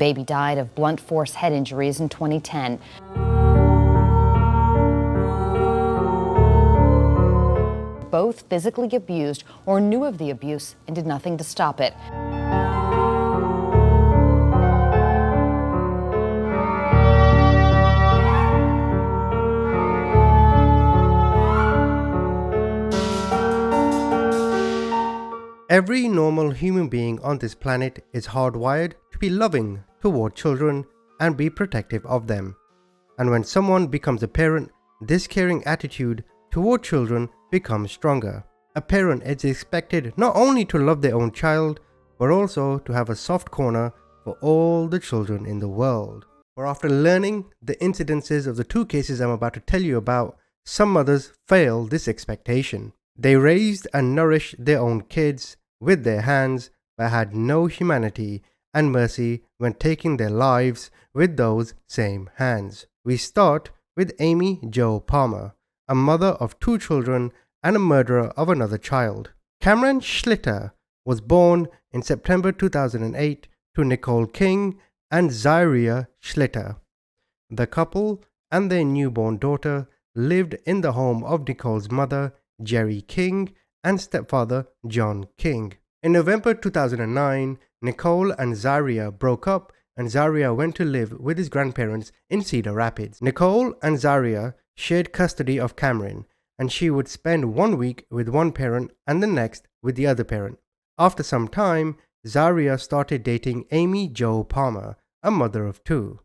baby died of blunt force head injuries in 2010. Both physically abused or knew of the abuse and did nothing to stop it. Every normal human being on this planet is hardwired to be loving toward children and be protective of them. And when someone becomes a parent, this caring attitude toward children becomes stronger. A parent is expected not only to love their own child, but also to have a soft corner for all the children in the world. For after learning the incidences of the two cases I'm about to tell you about, some mothers fail this expectation. They raised and nourished their own kids with their hands, but had no humanity and mercy when taking their lives with those same hands. We start with Amy Jo Palmer, a mother of 2 children and a murderer of another child. Kamryn Schlitter was born in September 2008 to Nicole King and Zaria Schlitter. The couple and their newborn daughter lived in the home of Nicole's mother, Jerry King, and stepfather John King. In November 2009, Nicole and Zaria broke up and Zaria went to live with his grandparents in Cedar Rapids. Nicole and Zaria shared custody of Kamryn, and she would spend 1 week with one parent and the next with the other parent. After some time, Zaria started dating Amy Jo Palmer, a mother of 2.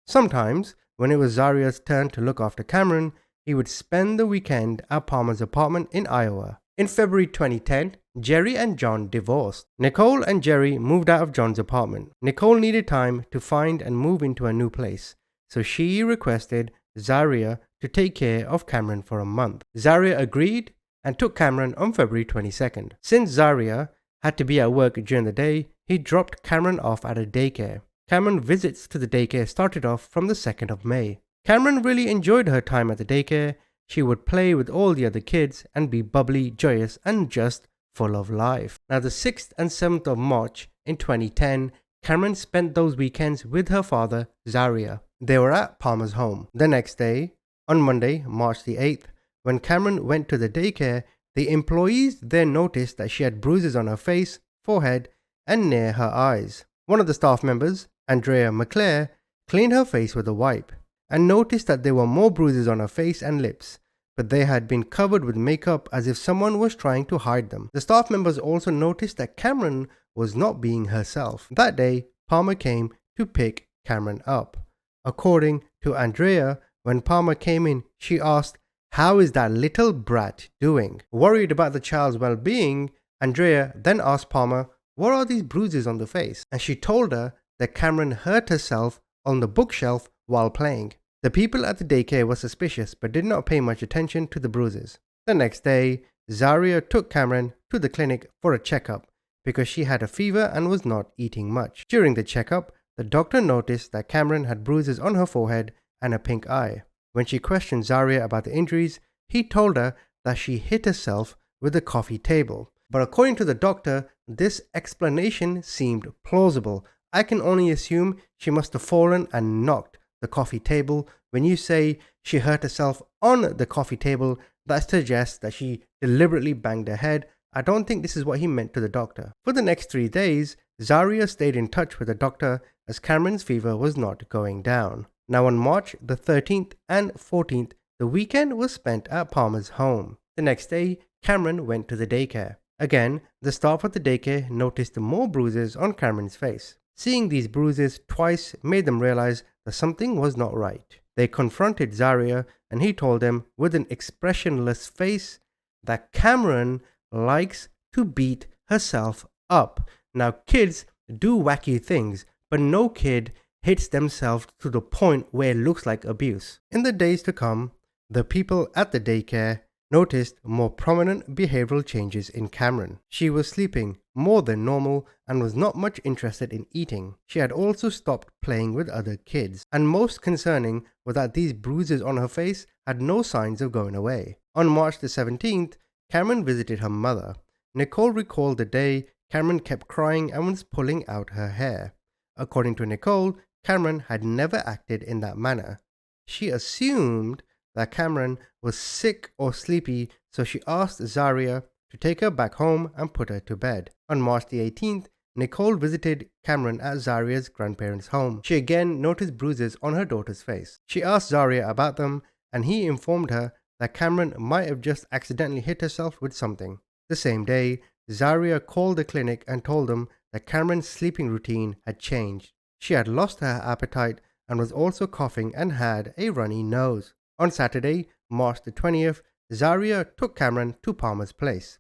Sometimes, when it was Zaria's turn to look after Kamryn, he would spend the weekend at Palmer's apartment in Iowa. In February 2010, Jerry and John divorced. Nicole and Jerry moved out of John's apartment. Nicole needed time to find and move into a new place, so she requested Zaria to take care of Kamryn for a month. Zaria agreed and took Kamryn on February 22nd. Since Zaria had to be at work during the day, he dropped Kamryn off at a daycare. Kamryn visits to the daycare started off from the 2nd of May. Kamryn really enjoyed her time at the daycare. She would play with all the other kids and be bubbly, joyous, and just full of life. Now, the 6th and 7th of March in 2010, Kamryn spent those weekends with her father, Zaria. They were at Palmer's home. The next day, on Monday, March the 8th, when Kamryn went to the daycare, the employees there noticed that she had bruises on her face, forehead, and near her eyes. One of the staff members, Andrea McClare, cleaned her face with a wipe and noticed that there were more bruises on her face and lips, but they had been covered with makeup as if someone was trying to hide them. The staff members also noticed that Kamryn was not being herself. That day, Palmer came to pick Kamryn up. According to Andrea, when Palmer came in, she asked, "How is that little brat doing?" Worried about the child's well-being, Andrea then asked Palmer, "What are these bruises on the face?" And she told her that Kamryn hurt herself on the bookshelf while playing. The people at the daycare were suspicious but did not pay much attention to the bruises. The next day, Zaria took Kamryn to the clinic for a checkup because she had a fever and was not eating much. During the checkup, the doctor noticed that Kamryn had bruises on her forehead and a pink eye. When she questioned Zaria about the injuries, he told her that she hit herself with a coffee table. But according to the doctor, this explanation seemed plausible. I can only assume she must have fallen and knocked the coffee table. When you say she hurt herself on the coffee table, that suggests that she deliberately banged her head. I don't think this is what he meant to the doctor. For the next 3 days, Zaria stayed in touch with the doctor as Kamryn's fever was not going down. Now on March the 13th and 14th, the weekend was spent at Palmer's home. The next day, Kamryn went to the daycare. Again, the staff at the daycare noticed more bruises on Kamryn's face. Seeing these bruises twice made them realize that something was not right. They confronted Zaria and he told them with an expressionless face that Kamryn likes to beat herself up. Now, kids do wacky things, but no kid hits themselves to the point where it looks like abuse. In the days to come, the people at the daycare noticed more prominent behavioral changes in Kamryn. She was sleeping more than normal and was not much interested in eating. She had also stopped playing with other kids. And most concerning was that these bruises on her face had no signs of going away. On March the 17th, Kamryn visited her mother. Nicole recalled the day Kamryn kept crying and was pulling out her hair. According to Nicole, Kamryn had never acted in that manner. She assumed that Kamryn was sick or sleepy, so she asked Zaria to take her back home and put her to bed. On March the 18th, Nicole visited Kamryn at Zaria's grandparents' home. She again noticed bruises on her daughter's face. She asked Zaria about them, and he informed her that Kamryn might have just accidentally hit herself with something. The same day, Zaria called the clinic and told them that Kamryn's sleeping routine had changed. She had lost her appetite and was also coughing and had a runny nose. On Saturday, March the 20th, Zaria took Kamryn to Palmer's place.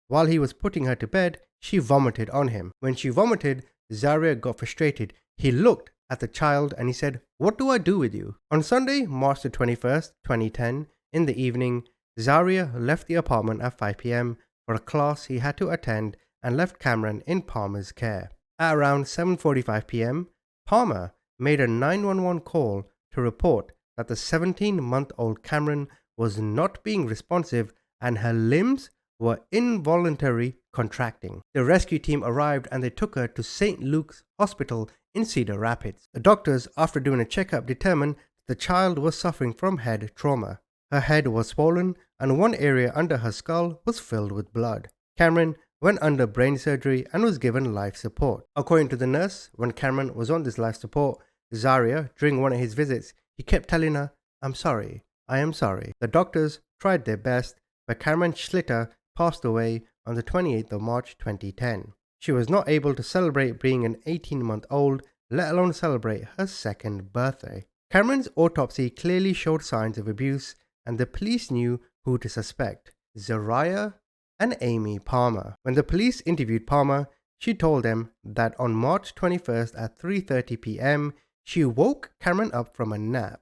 While he was putting her to bed, she vomited on him. When she vomited, Zaria got frustrated. He looked at the child and he said, "What do I do with you?" On Sunday, March the 21st, 2010, in the evening, Zaria left the apartment at 5 p.m. for a class he had to attend and left Kamryn in Palmer's care. At around 7:45 p.m., Palmer made a 911 call to report that the 17-month-old Kamryn was not being responsive and her limbs were involuntarily contracting. The rescue team arrived and they took her to St. Luke's Hospital in Cedar Rapids. The doctors, after doing a checkup, determined the child was suffering from head trauma. Her head was swollen and one area under her skull was filled with blood. Kamryn went under brain surgery and was given life support. According to the nurse, when Kamryn was on this life support, Zaria, during one of his visits, he kept telling her, "I'm sorry, I am sorry." The doctors tried their best, but Kamryn Schlitter passed away on the 28th of March 2010. She was not able to celebrate being an 18-month-old, let alone celebrate her second birthday. Kamryn's autopsy clearly showed signs of abuse, and the police knew who to suspect: Zaria and Amy Palmer. When the police interviewed Palmer, she told them that on March 21st at 3:30 p.m., she woke Kamryn up from a nap.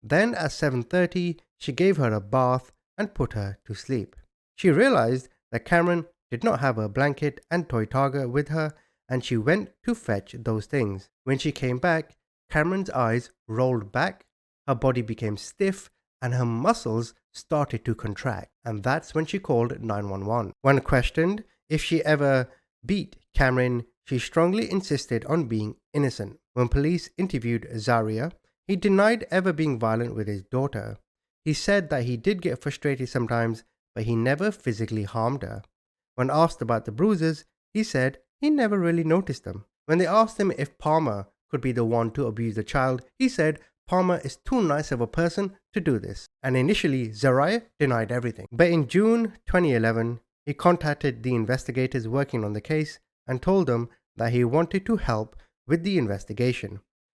Then at 7:30, she gave her a bath and put her to sleep. She realized that Kamryn did not have her blanket and toy target with her, and she went to fetch those things. When she came back, Kamryn's eyes rolled back, her body became stiff, and her muscles started to contract. And that's when she called 911. When questioned if she ever beat Kamryn, she strongly insisted on being innocent. When police interviewed Zaria, he denied ever being violent with his daughter. He said that he did get frustrated sometimes, but he never physically harmed her. When asked about the bruises, he said he never really noticed them. When they asked him if Palmer could be the one to abuse the child, he said Palmer is too nice of a person to do this. And initially, Zaria denied everything. But in June 2011, he contacted the investigators working on the case and told them that he wanted to help with the investigation.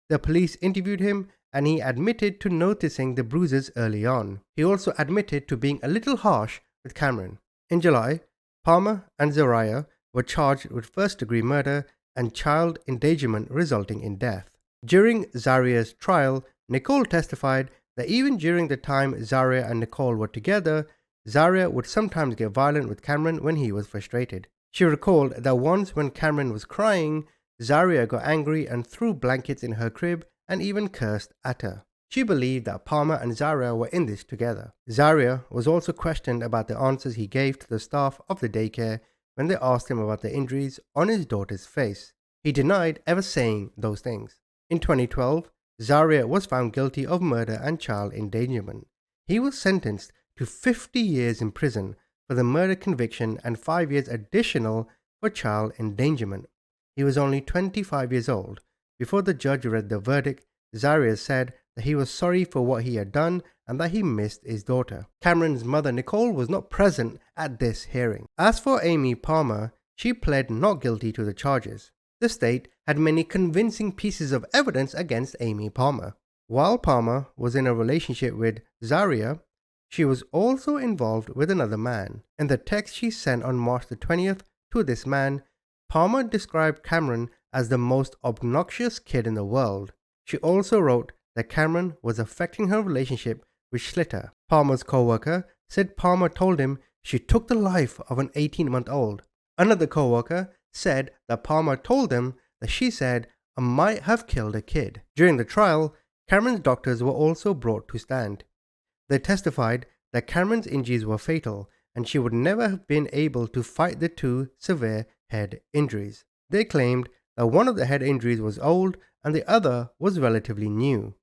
The police interviewed him and he admitted to noticing the bruises early on. He also admitted to being a little harsh with Kamryn. In July, Palmer and Zaria were charged with first-degree murder and child endangerment resulting in death. During Zaria's trial, Nicole testified that even during the time Zaria and Nicole were together, Zaria would sometimes get violent with Kamryn when he was frustrated. She recalled that once when Kamryn was crying, Zaria got angry and threw blankets in her crib and even cursed at her. She believed that Palmer and Zaria were in this together. Zaria was also questioned about the answers he gave to the staff of the daycare when they asked him about the injuries on his daughter's face. He denied ever saying those things. In 2012, Zaria was found guilty of murder and child endangerment. He was sentenced to 50 years in prison for the murder conviction and 5 years additional for child endangerment. He was only 25 years old. Before the judge read the verdict, Zaria said that he was sorry for what he had done and that he missed his daughter. Kamryn's mother Nicole was not present at this hearing. As for Amy Palmer, she pled not guilty to the charges. The state had many convincing pieces of evidence against Amy Palmer. While Palmer was in a relationship with Zaria, she was also involved with another man. In the text she sent on March the 20th to this man, Palmer described Kamryn as the most obnoxious kid in the world. She also wrote that Kamryn was affecting her relationship with Schlitter. Palmer's co-worker said Palmer told him she took the life of an 18-month-old. Another co-worker said that Palmer told them that she said, "I might have killed a kid." During the trial, Kamryn's doctors were also brought to stand. They testified that Kamryn's injuries were fatal and she would never have been able to fight the two severe head injuries. They claimed that one of the head injuries was old and the other was relatively new.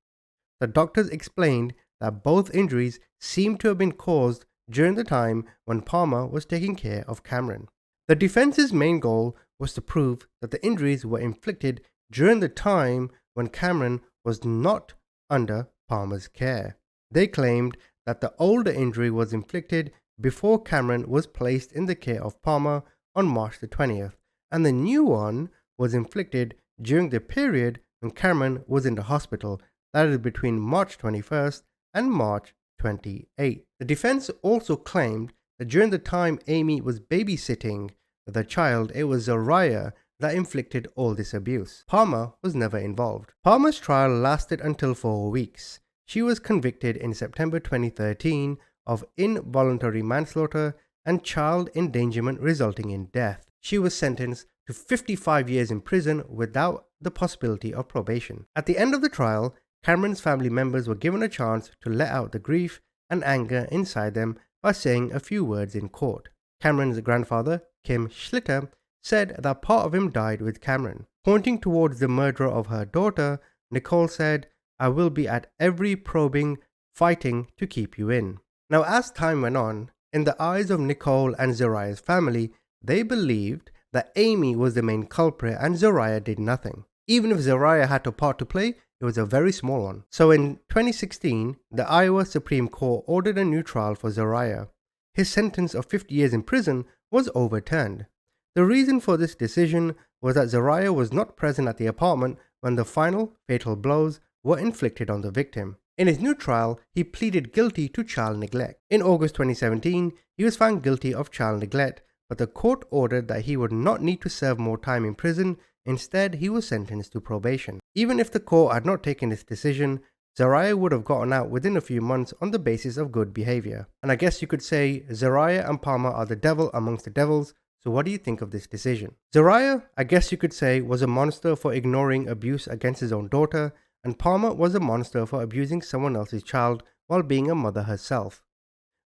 The doctors explained that both injuries seemed to have been caused during the time when Palmer was taking care of Kamryn. The defense's main goal was to prove that the injuries were inflicted during the time when Kamryn was not under Palmer's care. They claimed that the older injury was inflicted before Kamryn was placed in the care of Palmer on March the 20th, and the new one was inflicted during the period when Kamryn was in the hospital, that is between March 21st and March 28th. The defense also claimed that during the time Amy was babysitting the child, it was Zariah that inflicted all this abuse. Palmer was never involved. Palmer's trial lasted until 4 weeks. She was convicted in September 2013 of involuntary manslaughter and child endangerment resulting in death. She was sentenced to 55 years in prison without the possibility of probation. At the end of the trial, Kamryn's family members were given a chance to let out the grief and anger inside them by saying a few words in court. Kamryn's grandfather, Kamryn Schlitter, said that part of him died with Kamryn. Pointing towards the murderer of her daughter, Nicole said, "I will be at every probing, fighting to keep you in." Now, as time went on, in the eyes of Nicole and Zariah's family, they believed that Amy was the main culprit and Zariah did nothing. Even if Zariah had a part to play, it was a very small one. So in 2016, the Iowa Supreme Court ordered a new trial for Zariah. His sentence of 50 years in prison was overturned. The reason for this decision was that Zariah was not present at the apartment when the final fatal blows were inflicted on the victim. In his new trial, he pleaded guilty to child neglect. In August 2017, he was found guilty of child neglect, but the court ordered that he would not need to serve more time in prison. Instead, he was sentenced to probation. Even if the court had not taken this decision, Zariah would have gotten out within a few months on the basis of good behavior. And I guess you could say Zariah and Palmer are the devil amongst the devils. So what do you think of this decision? Zariah, I guess you could say, was a monster for ignoring abuse against his own daughter, and Palmer was a monster for abusing someone else's child while being a mother herself.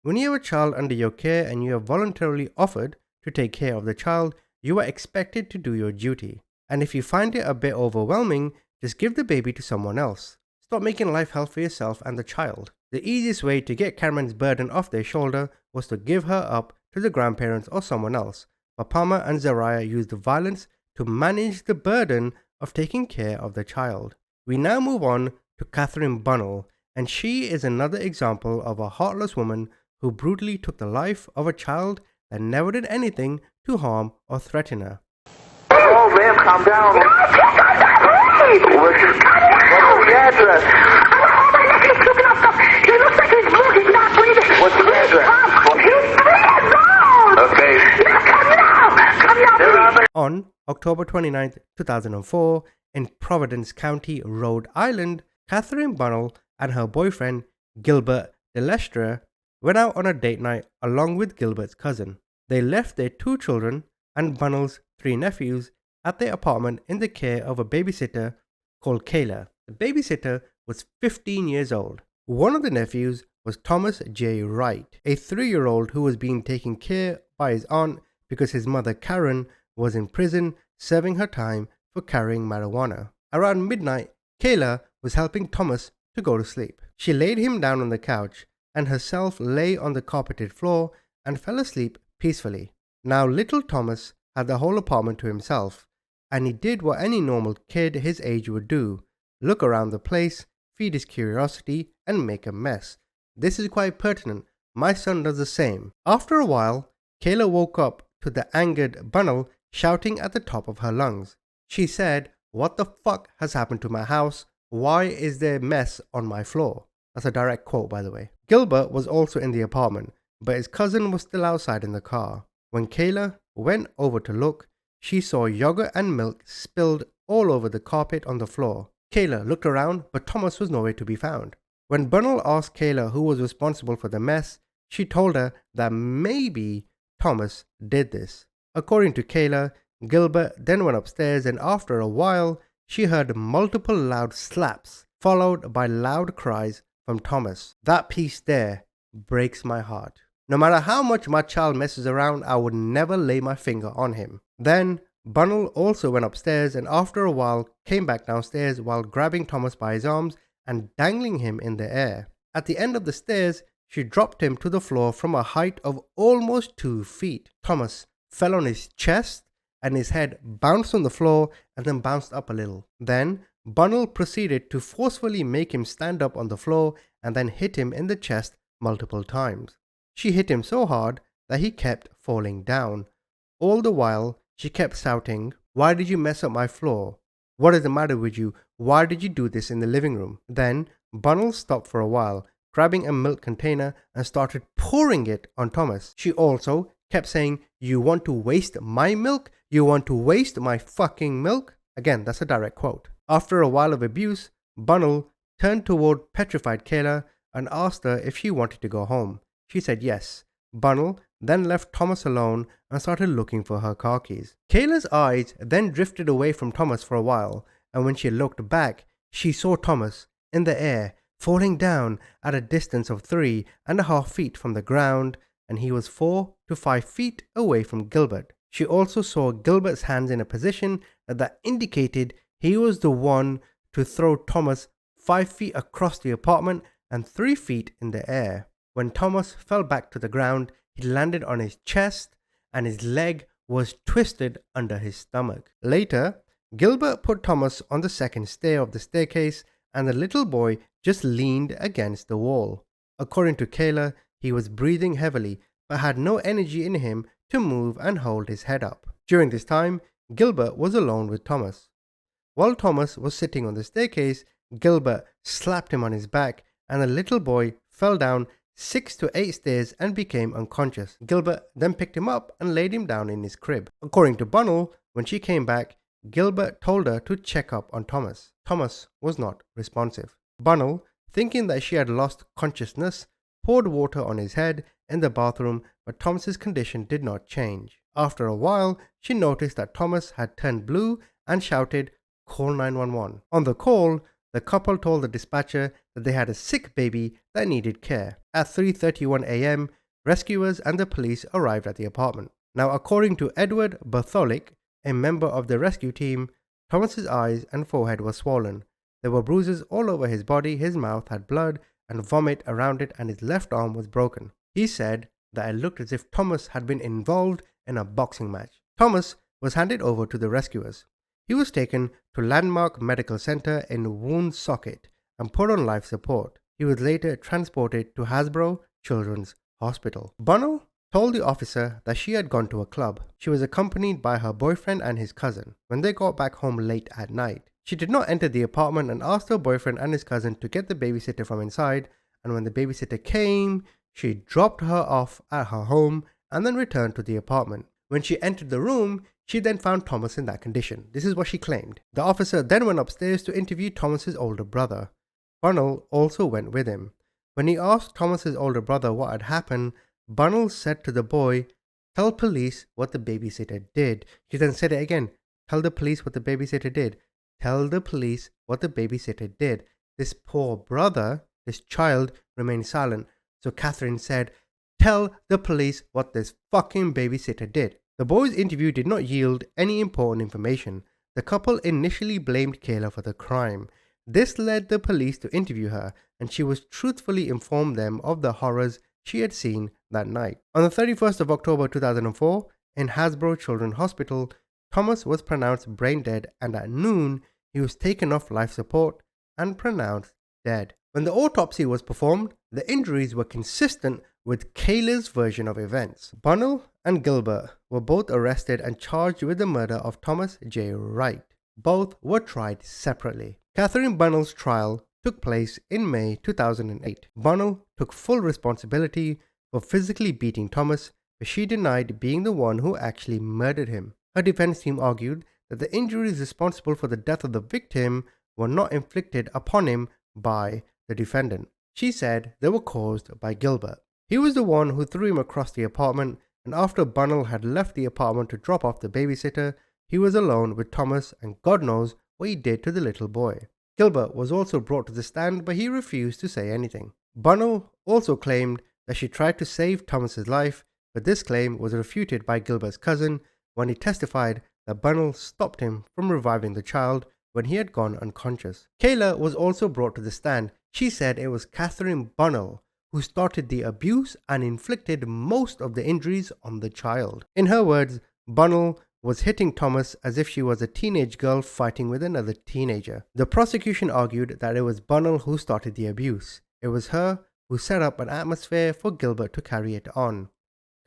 When you have a child under your care and you have voluntarily offered to take care of the child, you are expected to do your duty. And if you find it a bit overwhelming, just give the baby to someone else. Stop making life hell for yourself and the child. The easiest way to get Kamryn's burden off their shoulder was to give her up to the grandparents or someone else, but Palmer and Zariah used the violence to manage the burden of taking care of the child. We now move on to Kamryn Bunnell, and she is another example of a heartless woman who brutally took the life of a child that never did anything to harm or threaten her. Oh, ma'am, calm down. No, please don't stop me! What's the address? Oh, my neck is looking up. He looks like he's bleeding, not breathing. What's the address? He's breathing, no! Okay. No, come now, please. On October 29, 2004, in Providence County, Rhode Island, Kamryn Bunnell and her boyfriend, Gilbert DeLestre, went out on a date night along with Gilbert's cousin. They left their 2 children and Bunnell's 3 nephews at their apartment in the care of a babysitter called Kayla. The babysitter was 15 years old. One of the nephews was Thomas J. Wright, a 3-year-old who was being taken care by his aunt because his mother Karen was in prison serving her time for carrying marijuana. Around midnight, Kayla was helping Thomas to go to sleep. She laid him down on the couch and herself lay on the carpeted floor and fell asleep peacefully. Now little Thomas had the whole apartment to himself, and he did what any normal kid his age would do: look around the place, feed his curiosity, and make a mess. This is quite pertinent. My son does the same. After a while, Kayla woke up to the angered Bunnell shouting at the top of her lungs. She said, "What the fuck has happened to my house? Why is there mess on my floor?" That's a direct quote, by the way. Gilbert was also in the apartment, but his cousin was still outside in the car. When Kayla went over to look, she saw yogurt and milk spilled all over the carpet on the floor. Kayla looked around, but Thomas was nowhere to be found. When Bunnell asked Kayla who was responsible for the mess, she told her that maybe Thomas did this. According to Kayla, Gilbert then went upstairs, and after a while, she heard multiple loud slaps, followed by loud cries from Thomas. That piece there breaks my heart. No matter how much my child messes around, I would never lay my finger on him. Then Bunnell also went upstairs and after a while came back downstairs while grabbing Thomas by his arms and dangling him in the air. At the end of the stairs, she dropped him to the floor from a height of almost 2 feet. Thomas fell on his chest and his head bounced on the floor and then bounced up a little. Then Bunnell proceeded to forcefully make him stand up on the floor and then hit him in the chest multiple times. She hit him so hard that he kept falling down. All the while, she kept shouting, "Why did you mess up my floor? What is the matter with you? Why did you do this in the living room?" Then Bunnell stopped for a while, grabbing a milk container and started pouring it on Thomas. She also kept saying, "You want to waste my milk? You want to waste my fucking milk?" Again, that's a direct quote. After a while of abuse, Bunnell turned toward petrified Kayla and asked her if she wanted to go home. She said yes. Bunnell then left Thomas alone and started looking for her car keys. Kayla's eyes then drifted away from Thomas for a while, and when she looked back, she saw Thomas in the air, falling down at a distance of 3.5 feet from the ground, and he was 4 to 5 feet away from Gilbert. She also saw Gilbert's hands in a position that indicated he was the one to throw Thomas 5 feet across the apartment and 3 feet in the air. When Thomas fell back to the ground, he landed on his chest and his leg was twisted under his stomach. Later, Gilbert put Thomas on the second stair of the staircase and the little boy just leaned against the wall. According to Kayla, he was breathing heavily but had no energy in him to move and hold his head up. During this time, Gilbert was alone with Thomas. While Thomas was sitting on the staircase, Gilbert slapped him on his back and the little boy fell down 6 to 8 stairs and became unconscious. Gilbert then picked him up and laid him down in his crib. According to Bunnell, when she came back, Gilbert told her to check up on Thomas. Thomas was not responsive. Bunnell, thinking that she had lost consciousness, poured water on his head in the bathroom, but Thomas's condition did not change. After a while, she noticed that Thomas had turned blue and shouted, "Call 911." On the call, the couple told the dispatcher that they had a sick baby that needed care. At 3:31 a.m., rescuers and the police arrived at the apartment. Now, according to Edward Bartholic, a member of the rescue team, Thomas's eyes and forehead were swollen. There were bruises all over his body, his mouth had blood and vomit around it, and his left arm was broken. He said that it looked as if Thomas had been involved in a boxing match. Thomas was handed over to the rescuers. He was taken to Landmark Medical Center in Woonsocket and put on life support. He was later transported to Hasbro Children's Hospital. Bunnell told the officer that she had gone to a club. She was accompanied by her boyfriend and his cousin. When they got back home late at night, she did not enter the apartment and asked her boyfriend and his cousin to get the babysitter from inside, and when the babysitter came, she dropped her off at her home and then returned to the apartment. When she entered the room, she then found Thomas in that condition. This is what she claimed. The officer then went upstairs to interview Thomas's older brother. Bunnell also went with him. When he asked Thomas's older brother what had happened, Bunnell said to the boy, "Tell police what the babysitter did." She then said it again, "Tell the police what the babysitter did. Tell the police what the babysitter did." This poor brother, this child, remained silent. So Catherine said, "Tell the police what this fucking babysitter did." The boy's interview did not yield any important information. The couple initially blamed Kayla for the crime. This led the police to interview her, and she was truthfully informed them of the horrors she had seen that night. On the 31st of October 2004, in Hasbro Children's Hospital, Thomas was pronounced brain dead, and at noon, he was taken off life support and pronounced dead. When the autopsy was performed, the injuries were consistent with Kayla's version of events. Bunnell and Gilbert were both arrested and charged with the murder of Thomas J. Wright. Both were tried separately. Catherine Bunnell's trial took place in May 2008. Bunnell took full responsibility for physically beating Thomas, but she denied being the one who actually murdered him. Her defense team argued that the injuries responsible for the death of the victim were not inflicted upon him by the defendant. She said they were caused by Gilbert. He was the one who threw him across the apartment, and after Bunnell had left the apartment to drop off the babysitter, he was alone with Thomas, and God knows what he did to the little boy. Gilbert was also brought to the stand, but he refused to say anything. Bunnell also claimed that she tried to save Thomas's life, but this claim was refuted by Gilbert's cousin when he testified that Bunnell stopped him from reviving the child when he had gone unconscious. Kayla was also brought to the stand. She said it was Kamryn Bunnell who started the abuse and inflicted most of the injuries on the child. In her words, Bunnell was hitting Thomas as if she was a teenage girl fighting with another teenager. The prosecution argued that it was Bunnell who started the abuse. It was her who set up an atmosphere for Gilbert to carry it on.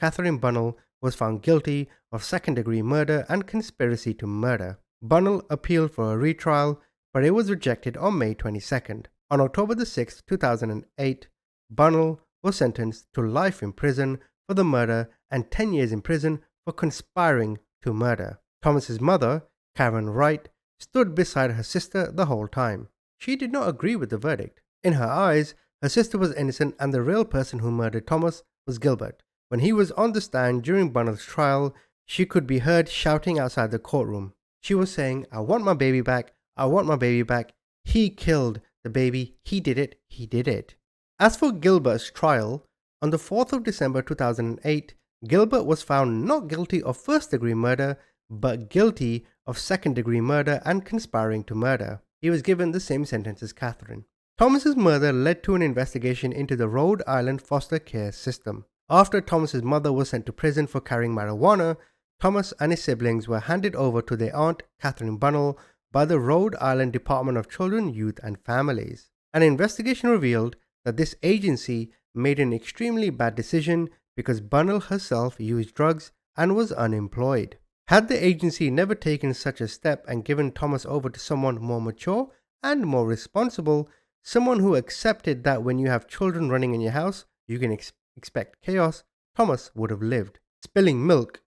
Kamryn Bunnell was found guilty of second-degree murder and conspiracy to murder. Bunnell appealed for a retrial, but it was rejected on May 22nd. On October 6, 2008, Bunnell was sentenced to life in prison for the murder and 10 years in prison for conspiring to murder. Thomas's mother, Karen Wright, stood beside her sister the whole time. She did not agree with the verdict. In her eyes, her sister was innocent and the real person who murdered Thomas was Gilbert. When he was on the stand during Bunnell's trial, she could be heard shouting outside the courtroom. She was saying, "I want my baby back, I want my baby back. He killed the baby, he did it, he did it." As for Gilbert's trial, on the 4th of December 2008, Gilbert was found not guilty of first-degree murder, but guilty of second-degree murder and conspiring to murder. He was given the same sentence as Kamryn. Thomas's murder led to an investigation into the Rhode Island foster care system. After Thomas's mother was sent to prison for carrying marijuana, Thomas and his siblings were handed over to their aunt, Kamryn Bunnell, by the Rhode Island Department of Children, Youth and Families. An investigation revealed that this agency made an extremely bad decision because Bunnell herself used drugs and was unemployed. Had the agency never taken such a step and given Thomas over to someone more mature and more responsible, someone who accepted that when you have children running in your house, you can expect chaos, Thomas would have lived. Spilling milk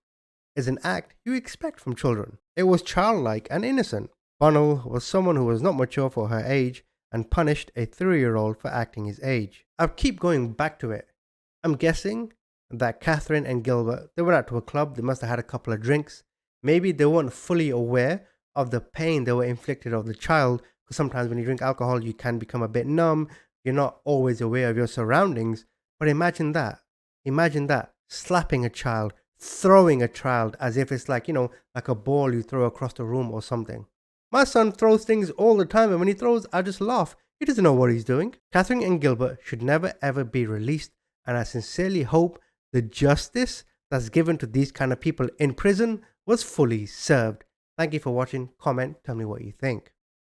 is an act you expect from children. It was childlike and innocent. Bunnell was someone who was not mature for her age and punished a 3-year-old for acting his age. I'll keep going back to it. I'm guessing that Kamryn and Gilbert, they went out to a club, they must have had a couple of drinks. Maybe they weren't fully aware of the pain they were inflicted of the child, because sometimes when you drink alcohol you can become a bit numb, you're not always aware of your surroundings. But imagine that, slapping a child, throwing a child as if it's like, like a ball you throw across the room or something. My son throws things all the time, and when he throws, I just laugh. He doesn't know what he's doing. Kamryn and Gilbert should never ever be released, and I sincerely hope the justice that's given to these kind of people in prison was fully served. Thank you for watching. Comment, tell me what you think.